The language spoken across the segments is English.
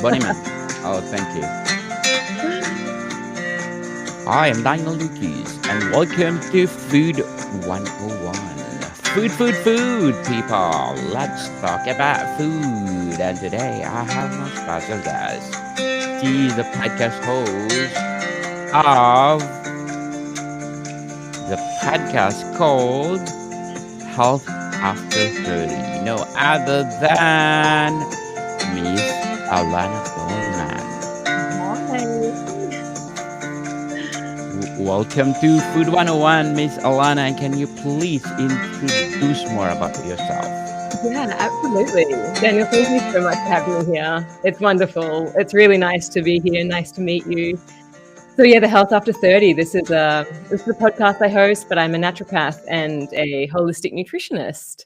Bonnieman. Oh, thank you. Hi, I'm Daniel Lucas, and welcome to Food 101. Food, people. Let's talk about food. And today I have my special guest. She is the podcast host of the podcast called Health After 30. No other than Miss Alana Coleman. Hi. Welcome to Food 101, Miss Alana. And can you please introduce more about yourself? Yeah, absolutely. Daniel, thank you so much for having me here. It's wonderful. It's really nice to be here. Nice to meet you. So yeah, the Health After 30. This is a podcast I host, but I'm a naturopath and a holistic nutritionist.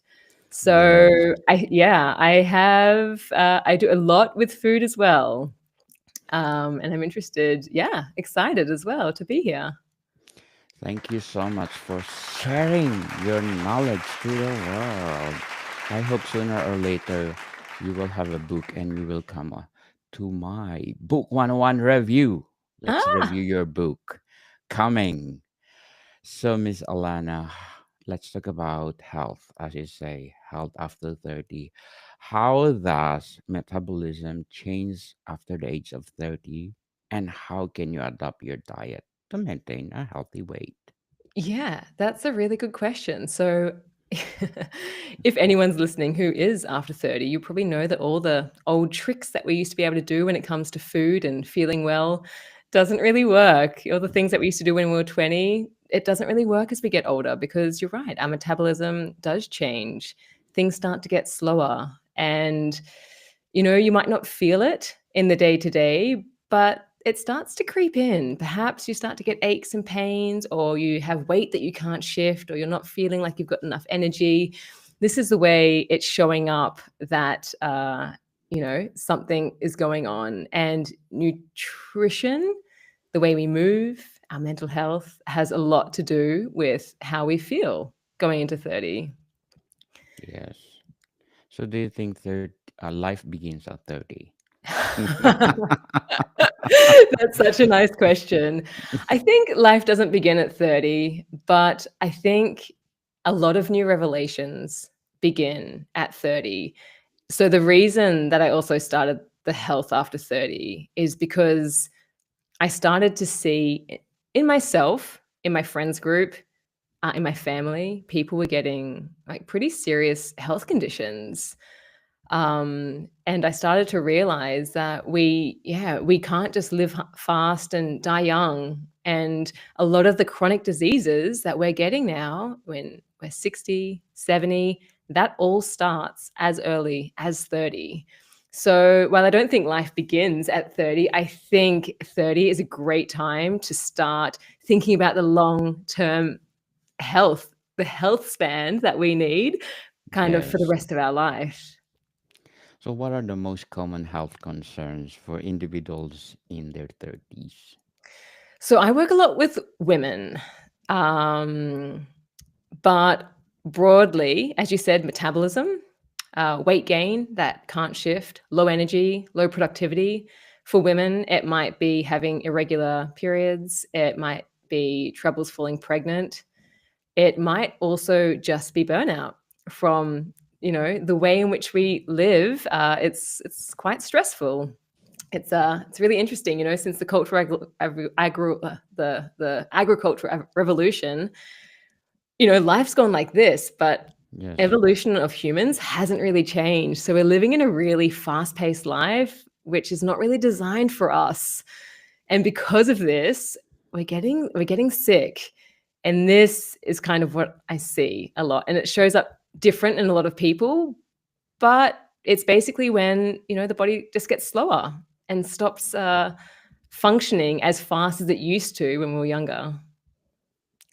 Yes. So I do a lot with food as well. And I'm interested, excited as well to be here. Thank you so much for sharing your knowledge to the world. I hope sooner or later you will have a book and you will come to my Book 101 review. Let's Ah, review your book. Coming. So, Miss Alana, let's talk about health, as you say, health after 30. How does metabolism change after the age of 30? And how can you adapt your diet to maintain a healthy weight? yeah, that's a really good question. So, if anyone's listening who is after 30, you probably know that all the old tricks that we used to be able to do when it comes to food and feeling well doesn't really work. All the things that we used to do when we were 20, it doesn't really work as we get older because you're right, our metabolism does change. Things start to get slower. And, you might not feel it in the day to day, but it starts to creep in. Perhaps you start to get aches and pains, or you have weight that you can't shift, or you're not feeling like you've got enough energy. This is the way it's showing up that, something is going on. And nutrition, the way we move, our mental health has a lot to do with how we feel going into 30. Yes. So, do you think life begins at 30? That's such a nice question. I think life doesn't begin at 30, but I think a lot of new revelations begin at 30. So the reason that I also started the Health After 30 is because I started to see in myself, in my friends group, in my family, people were getting like pretty serious health conditions. And I started to realize that we can't just live fast and die young. And a lot of the chronic diseases that we're getting now when we're 60, 70, that all starts as early as 30. So while I don't think life begins at 30, I think 30 is a great time to start thinking about the long term health, the health span that we need kind of for the Yes. rest of our life. So, what are the most common health concerns for individuals in their 30s? So I work a lot with women, um, but broadly, as you said, metabolism, weight gain that can't shift, low energy, low productivity. For women, it might be having irregular periods. It might be troubles falling pregnant. It might also just be burnout from the way in which we live. It's quite stressful. It's really interesting, since the the agricultural revolution, life's gone like this, but Yes. evolution of humans hasn't really changed. So we're living in a really fast-paced life, which is not really designed for us. And because of this, we're getting sick. And this is kind of what I see a lot. And it shows up different in a lot of people, but it's basically when, the body just gets slower and stops functioning as fast as it used to when we were younger.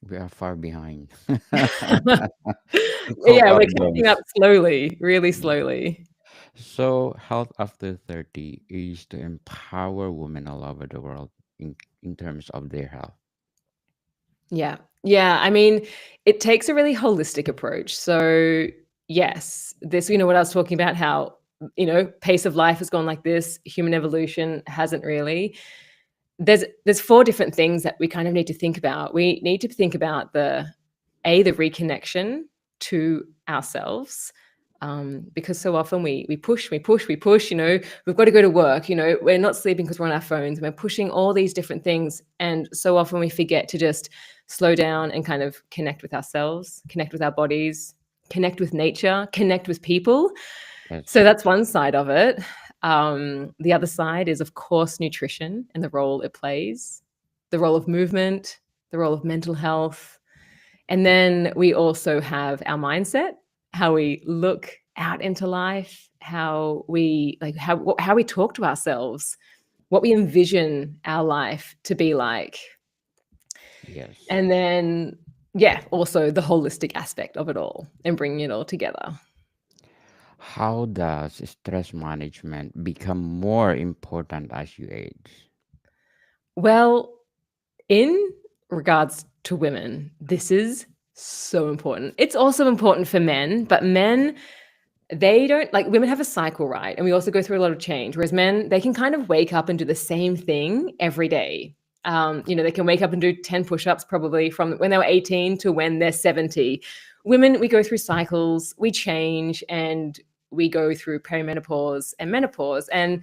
We are far behind. To cope Yeah, up we're catching up those. slowly, really slowly. So, Health After 30 is to empower women all over the world in terms of their health. Yeah. Yeah. I mean, it takes a really holistic approach. So, yes, this, what I was talking about, how pace of life has gone like this. Human evolution hasn't really. There's 4 different things that we kind of need to think about. We need to think about the reconnection to ourselves, because so often we push, we've got to go to work, we're not sleeping because we're on our phones, and we're pushing all these different things, and so often we forget to just slow down and kind of connect with ourselves, connect with our bodies, connect with nature, connect with people. Yes. So that's one side of it. The other side is, of course, nutrition and the role it plays, the role of movement, the role of mental health. And then we also have our mindset, how we look out into life, how we talk to ourselves, what we envision our life to be like. Yes. And then, also the holistic aspect of it all and bringing it all together. How does stress management become more important as you age? Well, in regards to women, this is so important. It's also important for men, but men, they don't like, women have a cycle, right? And we also go through a lot of change. Whereas men, they can kind of wake up and do the same thing every day. They can wake up and do 10 push-ups probably from when they were 18 to when they're 70. Women, we go through cycles, we change, and we go through perimenopause and menopause. And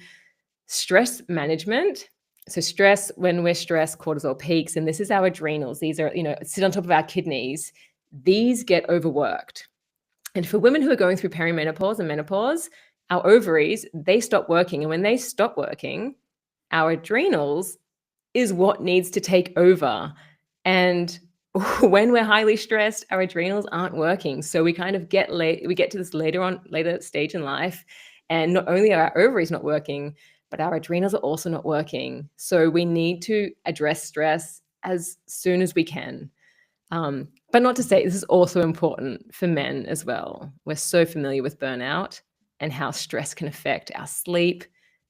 stress management. So stress, when we're stressed, cortisol peaks, and this is our adrenals. These are, sit on top of our kidneys. These get overworked. And for women who are going through perimenopause and menopause, our ovaries, they stop working. And when they stop working, our adrenals is what needs to take over. And when we're highly stressed, our adrenals aren't working. So we kind of get to this later stage in life. And not only are our ovaries not working, but our adrenals are also not working. So we need to address stress as soon as we can. But not to say this is also important for men as well. We're so familiar with burnout and how stress can affect our sleep.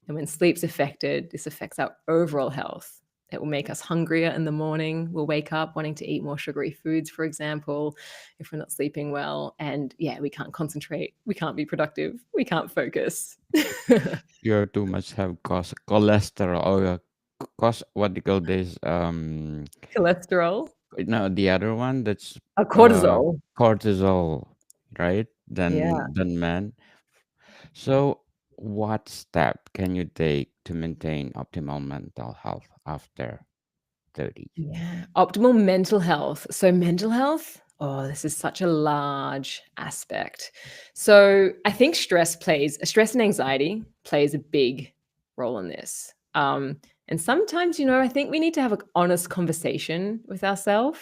And when sleep's affected, this affects our overall health. It will make us hungrier in the morning. We'll wake up wanting to eat more sugary foods, for example, if we're not sleeping well. And we can't concentrate. We can't be productive. We can't focus. You're too much have cholesterol or what do you call this? Cholesterol. No, the other one that's Cortisol. cortisol, right? Yeah. Than men. So, what step can you take to maintain optimal mental health after 30? Yeah. Optimal mental health. So mental health, this is such a large aspect. So I think stress and anxiety plays a big role in this. And sometimes, I think we need to have an honest conversation with ourselves,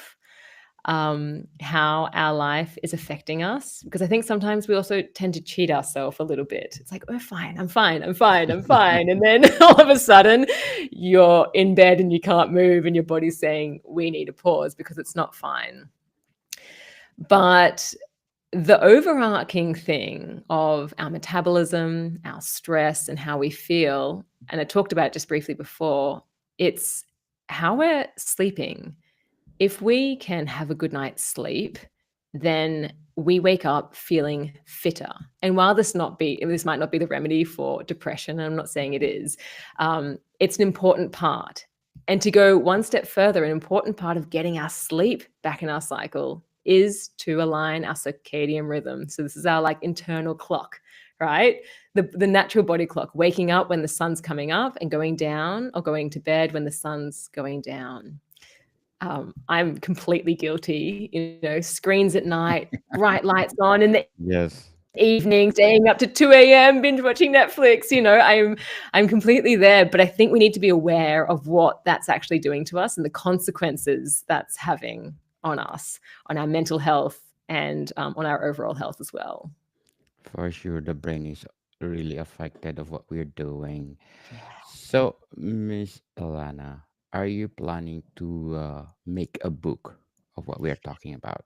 how our life is affecting us. Because I think sometimes we also tend to cheat ourselves a little bit. It's like, we're fine, I'm fine, I'm fine, I'm fine. And then all of a sudden you're in bed and you can't move and your body's saying, we need a pause because it's not fine. But the overarching thing of our metabolism, our stress, and how we feel, and I talked about it just briefly before, it's how we're sleeping. If we can have a good night's sleep, then we wake up feeling fitter. And while this might not be the remedy for depression, and I'm not saying it is, it's an important part. And to go one step further, an important part of getting our sleep back in our cycle is to align our circadian rhythm. So this is our internal clock, right? The natural body clock, waking up when the sun's coming up and going down, or going to bed when the sun's going down. I'm completely guilty, screens at night, bright lights on in the Yes. evening, staying up to 2 a.m, binge watching Netflix. I'm completely there, but I think we need to be aware of what that's actually doing to us and the consequences that's having on us, on our mental health, and on our overall health as well. For sure, the brain is really affected of what we're doing. So, Miss Alana, are you planning to make a book of what we are talking about?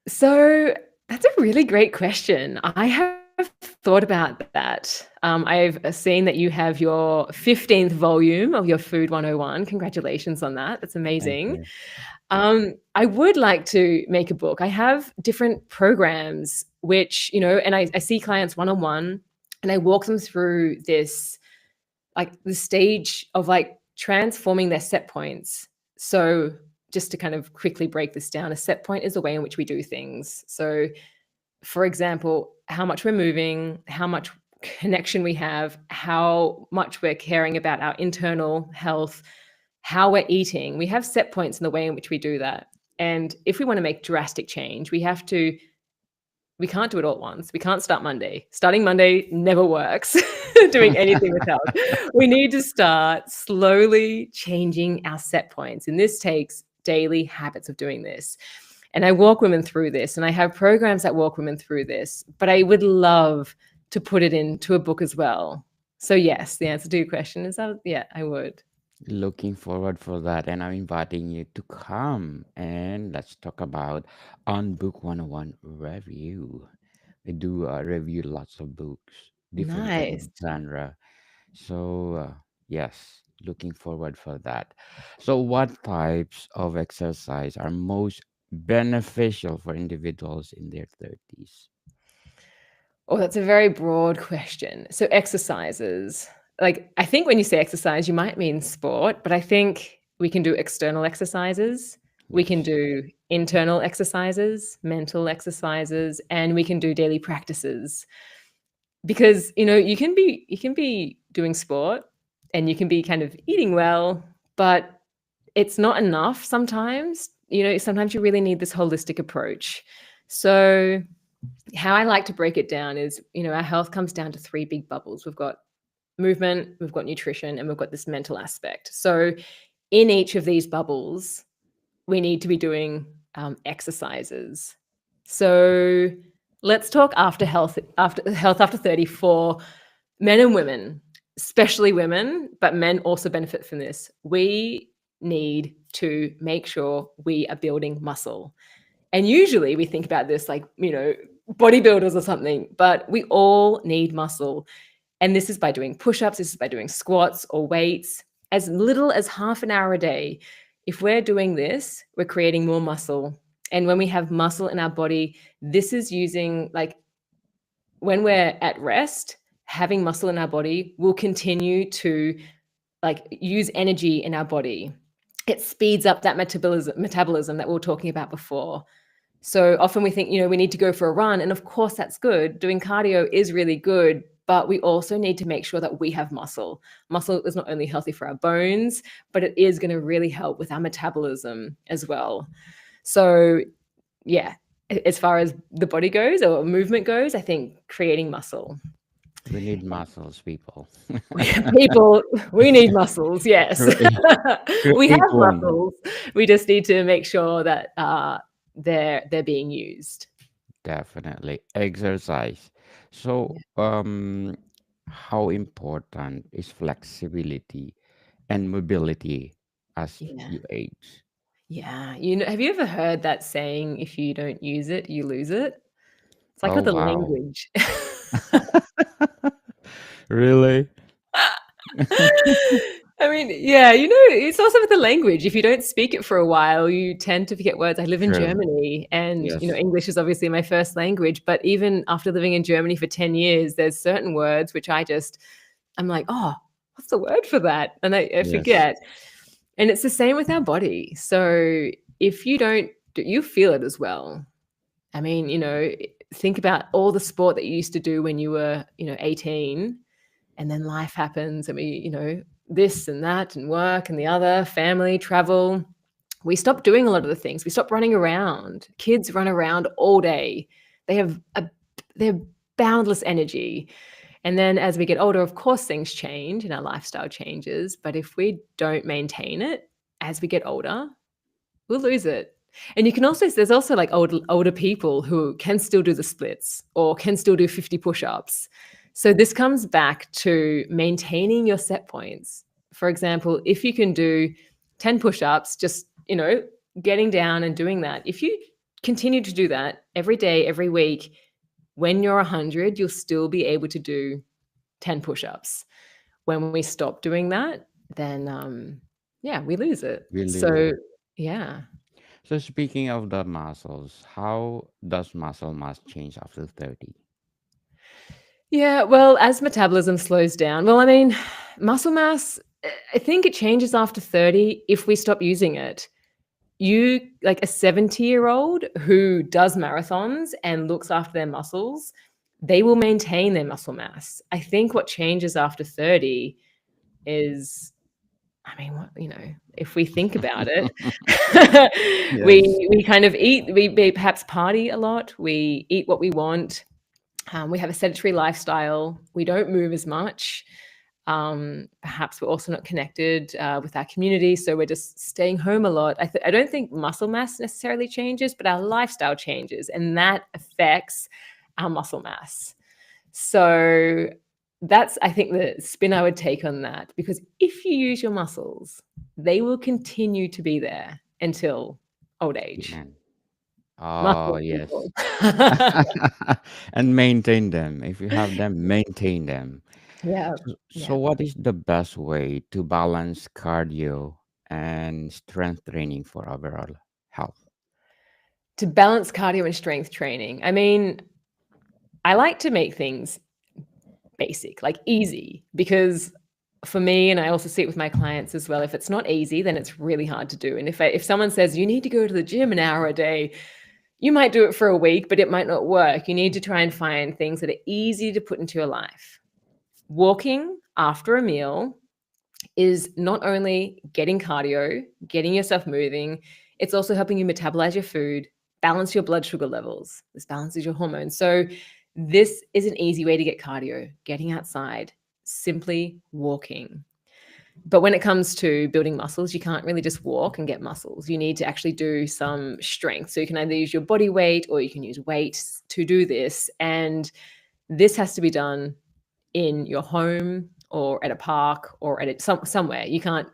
So that's a really great question. I have thought about that. I've seen that you have your 15th volume of your Food 101. Congratulations on that. That's Thank amazing. you. I would like to make a book. I have different programs which, and I see clients one-on-one, And I walk them through this, like the stage of like transforming their set points. So just to kind of quickly break this down, a set point is the way in which we do things. So for example, how much we're moving, how much connection we have, how much we're caring about our internal health, how we're eating. We have set points in the way in which we do that. And if we want to make drastic change, we can't do it all at once. We can't start Monday. Starting Monday never works doing anything with health. We need to start slowly changing our set points. And this takes daily habits of doing this. And I walk women through this, and I have programs that walk women through this, but I would love to put it into a book as well. So yes, the answer to your question is yeah, I would. Looking forward for that, and I'm inviting you to come and let's talk about on Book 101 review. We do review lots of books, Nice. different genre. So yes, looking forward for that. So what types of exercise are most beneficial for individuals in their 30s? Oh, that's a very broad question. So exercises, like I think when you say exercise, you might mean sport, but I think we can do external exercises. We can Yes, do internal exercises, mental exercises, and we can do daily practices. Because, you can be doing sport and you can be kind of eating well, but it's not enough sometimes. Sometimes you really need this holistic approach. So how I like to break it down is, our health comes down to three big bubbles. We've got movement, we've got nutrition, and we've got this mental aspect. So in each of these bubbles, we need to be doing exercises. So let's talk after 30 for men and women, especially women, but men also benefit from this. We need to make sure we are building muscle. And usually we think about this like, bodybuilders or something, but we all need muscle. And this is by doing push-ups, this is by doing squats or weights, as little as half an hour a day. If we're doing this, we're creating more muscle. And when we have muscle in our body, this is using, like, when we're at rest, having muscle in our body will continue to like use energy in our body. It speeds up that metabolism that we were talking about before. So often we think, we need to go for a run. And of course, that's good. Doing cardio is really good. But we also need to make sure that we have muscle. Muscle is not only healthy for our bones, but it is going to really help with our metabolism as well. So, yeah, as far as the body goes or movement goes, I think creating muscle. we need muscles, people. People, we need muscles. Yes, create, we have create one. muscles. We just need to make sure that they're being used. Definitely exercise. So, how important is flexibility and mobility as Yeah, you age? yeah. Have you ever heard that saying? If you don't use it, you lose it. It's like Oh, with the wow. language. Really? I mean, yeah, it's also with the language. If you don't speak it for a while, you tend to forget words. I live in True. Germany and, Yes. English is obviously my first language, but even after living in Germany for 10 years, there's certain words which I'm like, "Oh, what's the word for that?" And I Yes. forget. And it's the same with our body. So if you don't, you feel it as well. I mean, think about all the sport that you used to do when you were, 18, and then life happens and this and that and work and the other, family, travel. We stop doing a lot of the things. We stop running around. Kids run around all day. They have they're boundless energy. And then as we get older, of course, things change and our lifestyle changes. But if we don't maintain it as we get older, we'll lose it. And there's also like older people who can still do the splits or can still do 50 push-ups. So this comes back to maintaining your set points. For example, if you can do 10 push-ups, just, getting down and doing that. If you continue to do that every day, every week, when you're 100, you'll still be able to do 10 push-ups. When we stop doing that, then yeah, we lose it. We lose So it. yeah. So, speaking of the muscles, how does muscle mass change after 30? Yeah, well, as metabolism slows down, well, I mean, muscle mass, I think it changes after 30 if we stop using it. You like a 70-year-old who does marathons and looks after their muscles, they will maintain their muscle mass. I think what changes after 30 is, I mean, what, if we think about it, Yes. we kind of eat, we perhaps party a lot, we eat what we want, we have a sedentary lifestyle, we don't move as much. Perhaps we're also not connected with our community, so we're just staying home a lot. I don't think muscle mass necessarily changes, but our lifestyle changes, and that affects our muscle mass. So that's, I think, the spin I would take on that, because if you use your muscles, they will continue to be there until old age. Yeah. Oh, Muscle yes. people. And maintain them. If you have them, maintain them. Yeah, So yeah. what is the best way to balance cardio and strength training for overall health? To balance cardio and strength training, I mean, I like to make things basic, like easy, because for me, and I also see it with my clients as well, if it's not easy, then it's really hard to do. And if someone says you need to go to the gym an hour a day, you might do it for a week, but it might not work. You need to try and find things that are easy to put into your life. Walking after a meal is not only getting cardio, getting yourself moving, it's also helping you metabolize your food, balance your blood sugar levels. This balances your hormones. So, this is an easy way to get cardio, getting outside, simply walking. But when it comes to building muscles, you can't really just walk and get muscles. You need to actually do some strength. So, you can either use your body weight or you can use weights to do this. And this has to be done in your home or at a park or somewhere. You can't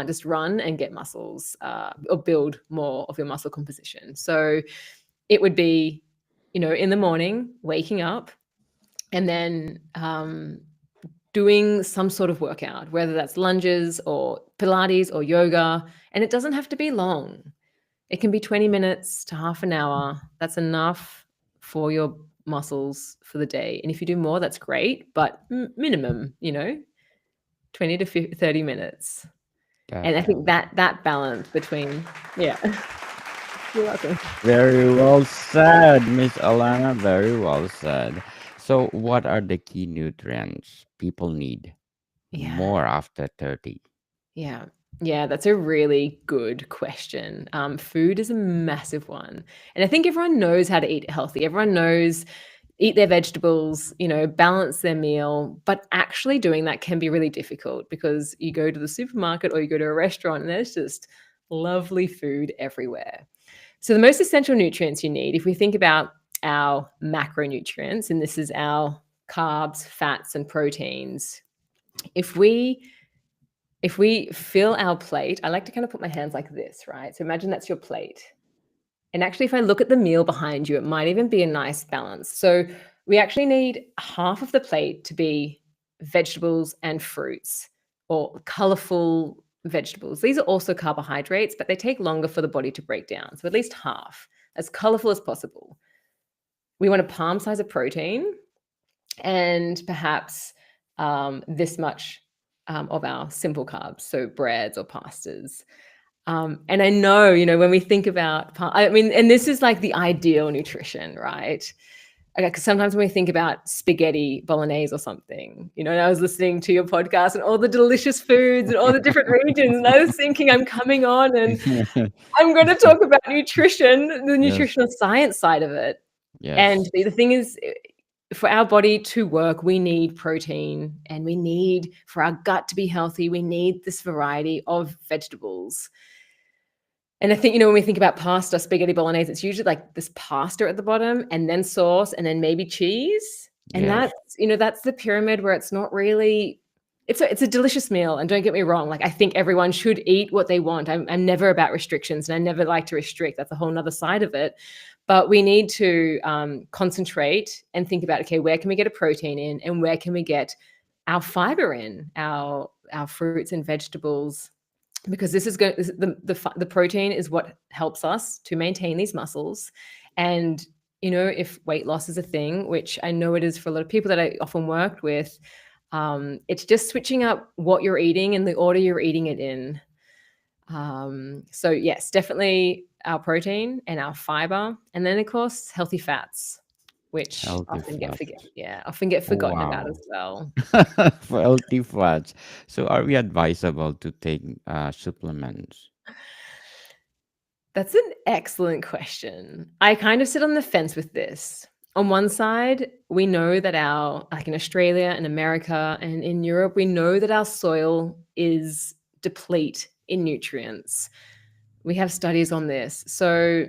just run and get muscles or build more of your muscle composition. So it would be, in the morning, waking up and then doing some sort of workout, whether that's lunges or Pilates or yoga. And it doesn't have to be long. It can be 20 minutes to half an hour. That's enough for your muscles for the day. And if you do more, that's great, but minimum, 20 to 30 minutes. And I think Definitely. that balance between, yeah. You're welcome. Very well said, Miss Alana. Very well said. So, what are the key nutrients people need Yeah. more after 30? Yeah. Yeah, that's a really good question. Food is a massive one. And I think everyone knows how to eat healthy. Everyone knows eat their vegetables, balance their meal. But actually doing that can be really difficult because you go to the supermarket or you go to a restaurant and there's just lovely food everywhere. So the most essential nutrients you need, if we think about our macronutrients, and this is our carbs, fats, and proteins, if we fill our plate, I like to kind of put my hands like this, right? So imagine that's your plate. And actually, if I look at the meal behind you, it might even be a nice balance. So we actually need half of the plate to be vegetables and fruits or colorful vegetables. These are also carbohydrates, but they take longer for the body to break down. So at least half, as colorful as possible. We want a palm size of protein and perhaps this much of our simple carbs, so breads or pastas. And I know, when we think about, I mean, and this is like the ideal nutrition, right? Because sometimes when we think about spaghetti bolognese or something, and I was listening to your podcast and all the delicious foods and all the different regions, and I was thinking I'm coming on and I'm going to talk about nutrition, the Yes, nutritional science side of it. And yes, the thing is, for our body to work, we need protein and we need, for our gut to be healthy, we need this variety of vegetables. And I think, when we think about pasta, spaghetti bolognese, it's usually like this pasta at the bottom and then sauce and then maybe cheese. And yes, that's the pyramid where it's not really, it's a delicious meal. And don't get me wrong, like I think everyone should eat what they want. I'm never about restrictions and I never like to restrict. That's a whole nother side of it. But we need to concentrate and think about, okay, where can we get a protein in and where can we get our fiber in, our fruits and vegetables, because the protein is what helps us to maintain these muscles, and if weight loss is a thing, which I know it is for a lot of people that I often worked with, it's just switching up what you're eating and the order you're eating it in. So yes, definitely our protein and our fiber, and then of course healthy fats, which Healthy often get forgotten about as Wow. well. For healthy fats. So are we advisable to take supplements? That's an excellent question. I kind of sit on the fence with this. On one side, we know that like in Australia and America and in Europe, we know that our soil is deplete in nutrients. We have studies on this. So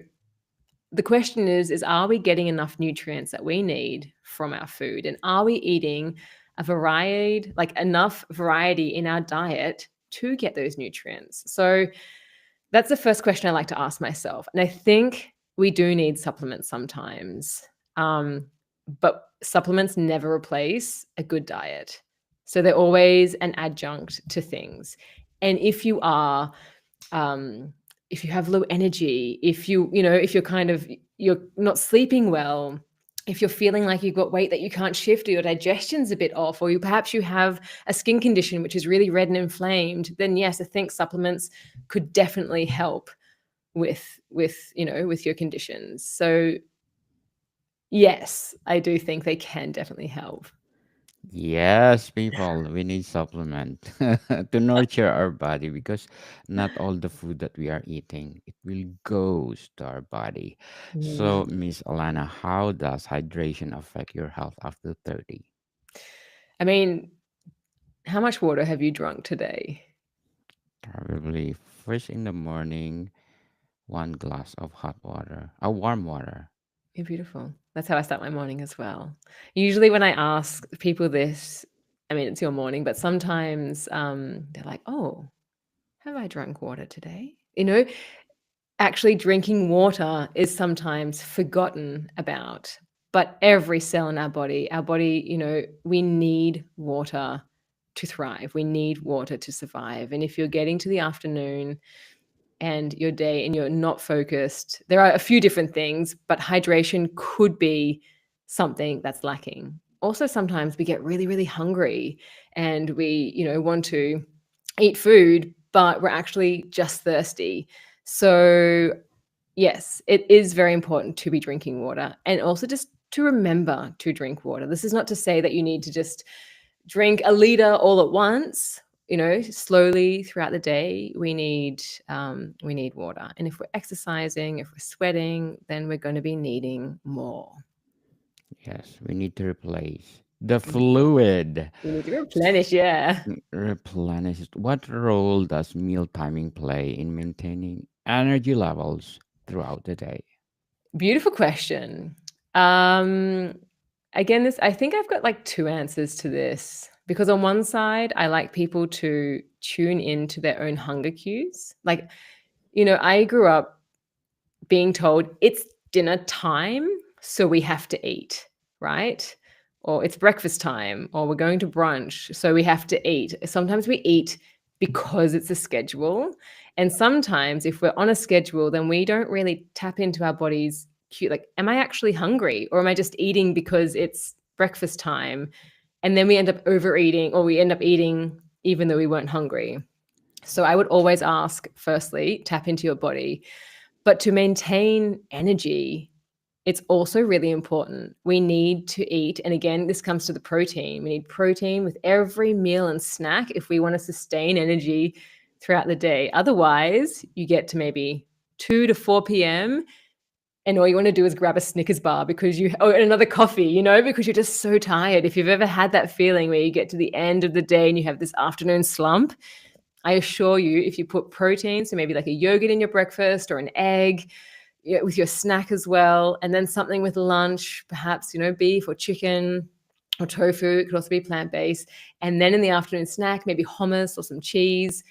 the question is are we getting enough nutrients that we need from our food? And are we eating a variety, like enough variety in our diet to get those nutrients? So that's the first question I like to ask myself. And I think we do need supplements sometimes. But supplements never replace a good diet. So they're always an adjunct to things. And um, if you have low energy, if you're not sleeping well, if you're feeling like you've got weight that you can't shift or your digestion's a bit off, or perhaps you have a skin condition which is really red and inflamed, then yes, I think supplements could definitely help with your conditions. So yes, I do think they can definitely help. Yes, people, we need supplement to nurture our body because not all the food that we are eating, it will goes to our body. So, Mm. Miss Alana, how does hydration affect your health after 30? I mean, how much water have you drunk today? Probably first in the morning, 1 glass of hot water, warm water. You're beautiful. That's how I start my morning as well. Usually when I ask people this, I mean, it's your morning, but sometimes they're like, "Oh, have I drunk water today?" Actually drinking water is sometimes forgotten about, but every cell in our body, we need water to thrive. We need water to survive. And if you're getting to the afternoon and your day and you're not focused, there are a few different things, but hydration could be something that's lacking. Also, sometimes we get really, really hungry and we, want to eat food, but we're actually just thirsty. So, yes, it is very important to be drinking water and also just to remember to drink water. This is not to say that you need to just drink a liter all at once. Slowly throughout the day, we need water. And if we're exercising, if we're sweating, then we're going to be needing more. Yes, we need to replace the Mhm. fluid. We need to replenish, yeah. Replenish. What role does meal timing play in maintaining energy levels throughout the day? Beautiful question. Um, Again, I think I've got like two answers to this because on one side, I like people to tune into their own hunger cues. Like, I grew up being told it's dinner time, so we have to eat, right? Or it's breakfast time, or we're going to brunch, so we have to eat. Sometimes we eat because it's a schedule. And sometimes, if we're on a schedule, then we don't really tap into our body's cue. Like, am I actually hungry, or am I just eating because it's breakfast time? And then we end up overeating, or we end up eating even though we weren't hungry. So I would always ask, firstly, tap into your body. But to maintain energy, it's also really important. We need to eat. And again, this comes to the protein. We need protein with every meal and snack if we want to sustain energy throughout the day. Otherwise, you get to maybe 2 to 4 p.m. and all you want to do is grab a Snickers bar or another coffee, because you're just so tired. If you've ever had that feeling where you get to the end of the day and you have this afternoon slump, I assure you, if you put protein, so maybe like a yogurt in your breakfast or an egg, with your snack as well, and then something with lunch, perhaps, beef or chicken or tofu, it could also be plant-based. And then in the afternoon snack, maybe hummus or some cheese,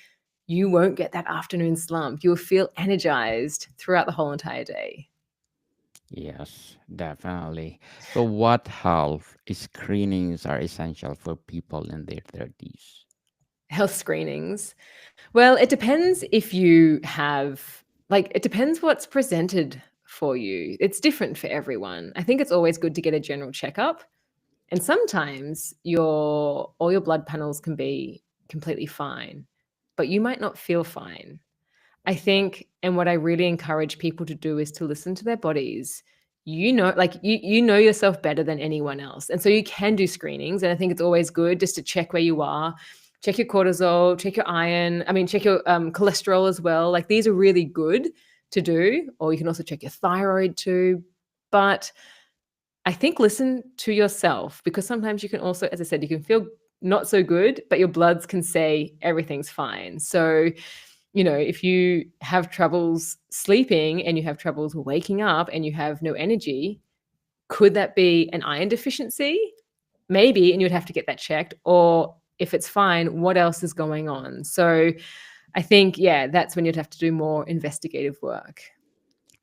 you won't get that afternoon slump. You'll feel energized throughout the whole entire day. Yes, definitely. So, what health screenings are essential for people in their 30s? Health screenings. Well, it depends if you have, like, it depends what's presented for you. It's different for everyone. I think it's always good to get a general checkup. And sometimes all your blood panels can be completely fine, but you might not feel fine. I think, and what I really encourage people to do is to listen to their bodies. You know yourself better than anyone else. And so you can do screenings. And I think it's always good just to check where you are, check your cortisol, check your iron, check your cholesterol as well. Like these are really good to do, or you can also check your thyroid too. But I think listen to yourself, because sometimes you can also, as I said, you can feel not so good, but your bloods can say everything's fine. So, if you have troubles sleeping and you have troubles waking up and you have no energy, could that be an iron deficiency? Maybe, and you'd have to get that checked. Or if it's fine, what else is going on? So I think, that's when you'd have to do more investigative work.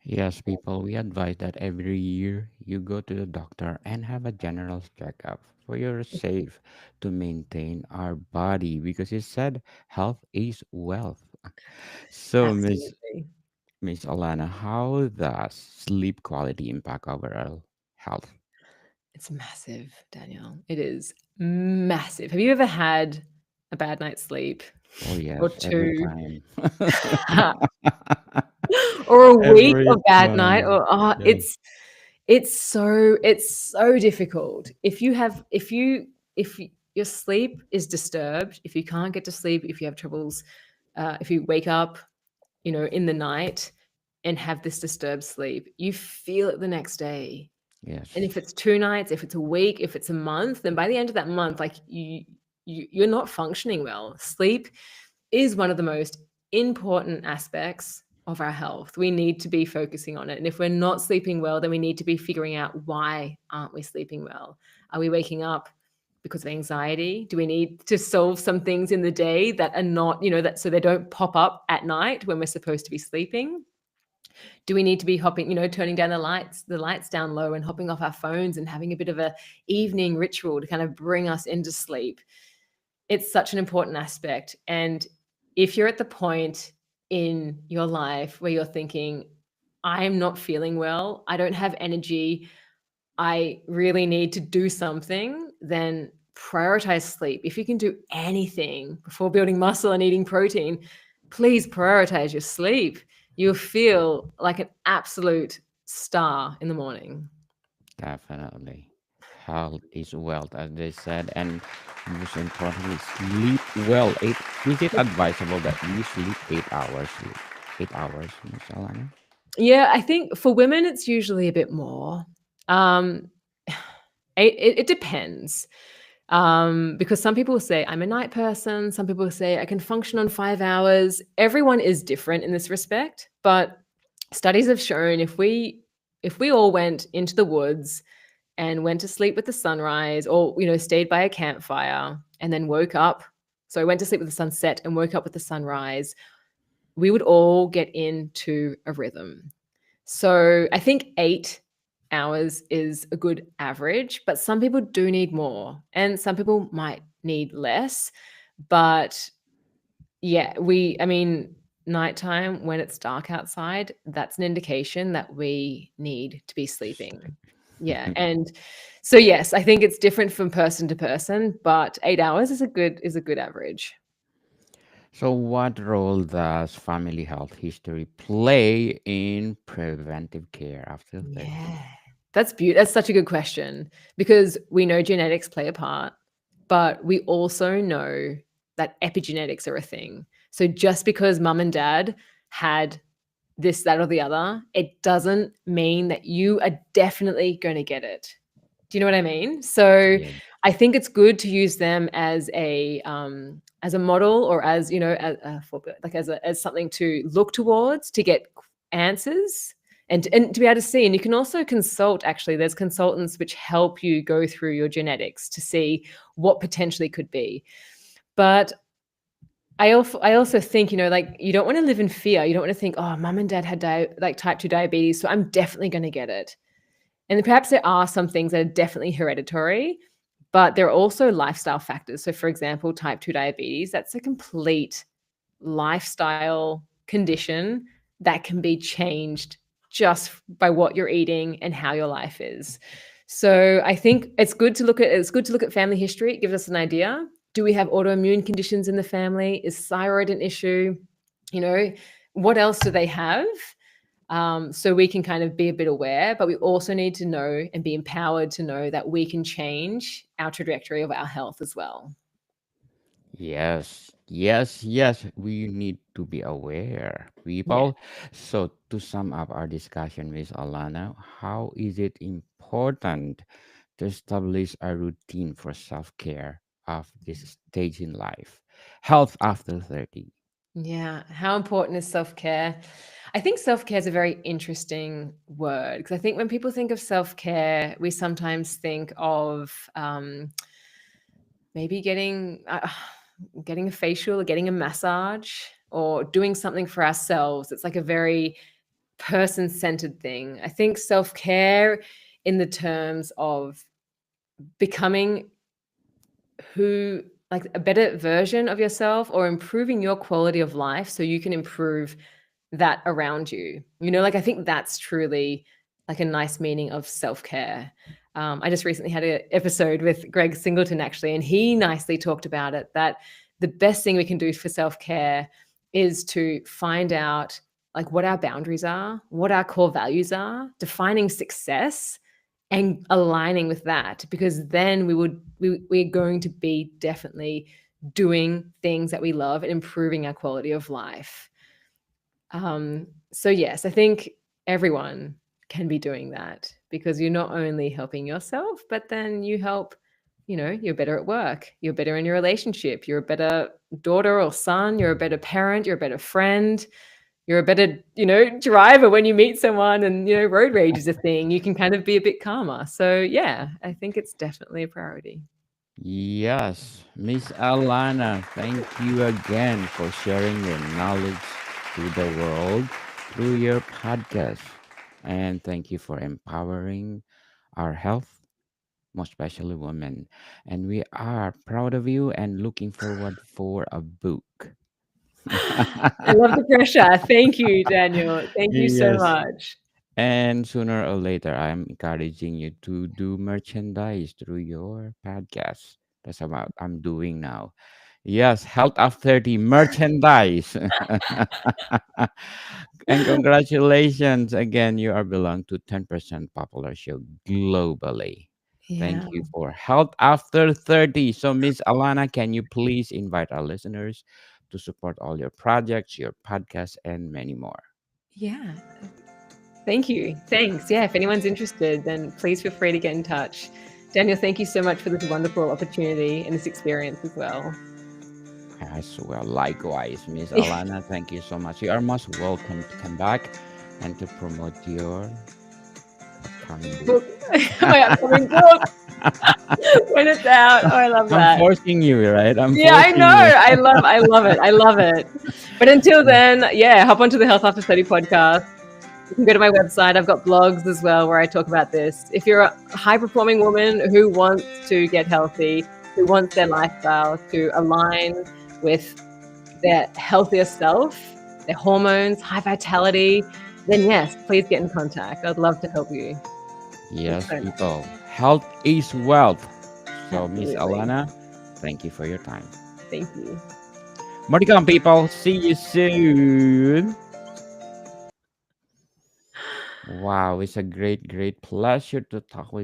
Yes, people, we advise that every year you go to the doctor and have a general checkup for your safe to maintain our body because you said health is wealth. So, Absolutely. Miss Alana, how does sleep quality impact overall health? It's massive, Danielle. It is massive. Have you ever had a bad night's sleep Oh or yes, every two? time. Or a week Every of bad night? time. Or Yes. it's so difficult. If your sleep is disturbed, if you can't get to sleep, if you have troubles, if you wake up, in the night and have this disturbed sleep, you feel it the next day. And Yes. if it's 2 nights, if it's a week, if it's a month, then by the end of that month, like you're not functioning well. Sleep is one of the most important aspects of our health. We need to be focusing on it. And if we're not sleeping well, then we need to be figuring out, why aren't we sleeping well? Are we waking up because of anxiety? Do we need to solve some things in the day that are not, that so they don't pop up at night when we're supposed to be sleeping? Do we need to be hopping, turning down the lights down low and hopping off our phones and having a bit of a evening ritual to kind of bring us into sleep? It's such an important aspect. And if you're at the point in your life where you're thinking, I'm not feeling well, I don't have energy, I really need to do something, then prioritize sleep. If you can do anything before building muscle and eating protein, please prioritize your sleep. You'll feel like an absolute star in the morning. Definitely. Health is wealth, as they said, and most importantly, sleep well. Is it advisable that you sleep 8 hours? 8 hours, Miss Alana? Yeah, I think for women, it's usually a bit more. Um, it depends. Because some people say I'm a night person, some people say I can function on 5 hours. Everyone is different in this respect, but studies have shown if we all went into the woods and went to sleep with the sunrise, or stayed by a campfire and then woke up, so I went to sleep with the sunset and woke up with the sunrise, we would all get into a rhythm. So I think 8 hours is a good average, but some people do need more and some people might need less. But nighttime when it's dark outside, that's an indication that we need to be sleeping. Yeah. And so, yes, I think it's different from person to person, but 8 hours is a good average. So, what role does family health history play in preventive care after 30? Yeah. That's such a good question, because we know genetics play a part, but we also know that epigenetics are a thing. So just because mum and dad had this, that, or the other, it doesn't mean that you are definitely going to get it. Do you know what I mean? So Yeah. I think it's good to use them as a model, or as as something to look towards to get answers, and to be able to see. And you can also consult. Actually, there's consultants which help you go through your genetics to see what potentially could be. But I also think, like, you don't want to live in fear. You don't want to think, oh, mum and dad had type 2 diabetes, so I'm definitely going to get it. And perhaps there are some things that are definitely hereditary, but there are also lifestyle factors. So, for example, type 2 diabetes, that's a complete lifestyle condition that can be changed just by what you're eating and how your life is. So I think it's good to look at family history. It gives us an idea. Do we have autoimmune conditions in the family? Is thyroid an issue? You know, what else do they have? So we can kind of be a bit aware, but we also need to know and be empowered to know that we can change our trajectory of our health as well. Yes, yes, yes. We need to be aware, Yeah. people. So, to sum up our discussion with Alana, how is it important to establish a routine for self care of this stage in life? Health after 30. Yeah. How important is self care? I think self care is a very interesting word because I think when people think of self care, we sometimes think of maybe getting a facial or getting a massage or doing something for ourselves. It's like a very person centered thing. I think self care, in the terms of becoming who, like a better version of yourself or improving your quality of life so you can improve that around you. Like I think that's truly like a nice meaning of self care. I just recently had an episode with Greg Singleton actually, and he nicely talked about it that the best thing we can do for self care is to find out like what our boundaries are, what our core values are, defining success and aligning with that, because then we're going to be definitely doing things that we love and improving our quality of life. So yes, I think everyone can be doing that because you're not only helping yourself, but then you help, you're better at work, you're better in your relationship, you're a better daughter or son, you're a better parent, you're a better friend, you're a better, driver when you meet someone and, road rage is a thing. You can kind of be a bit calmer. So yeah, I think it's definitely a priority. Yes, Miss Alana, thank you again for sharing your knowledge to the world through your podcast. And thank you for empowering our health, most especially women. And we are proud of you and looking forward for a book. I love the pressure. Thank you, Daniel. Thank you so Yes. much. And sooner or later, I'm encouraging you to do merchandise through your podcast. That's what I'm doing now. Yes, Health of 30 merchandise. And congratulations again, you are belong to 10% popular show globally. Thank Yeah. you for Health After 30. So, Miss Alana, can you please invite our listeners to support all your projects, your podcasts, and many more? Yeah. Thank you. Thanks. Yeah. If anyone's interested, then please feel free to get in touch. Daniel, thank you so much for this wonderful opportunity and this experience as well. As well, likewise, Miss Alana, thank you so much. You are most welcome to come back and to promote your upcoming book. Book. My upcoming book when it's out. Oh, I love I'm that. forcing you, right? I'm Yeah, I know. forcing you. I love it. I love it. But until then, yeah, hop onto the Health After 30 podcast. You can go to my website. I've got blogs as well where I talk about this. If you're a high performing woman who wants to get healthy, who wants their lifestyle to align with their healthier self, their hormones, high vitality, then yes, please get in contact. I'd love to help you. Thanks Yes, so much. people. Health is wealth. So, Miss Absolutely. Alana, thank you for your time. Thank you. More to come, people. See you soon. Wow, it's a great, great pleasure to talk with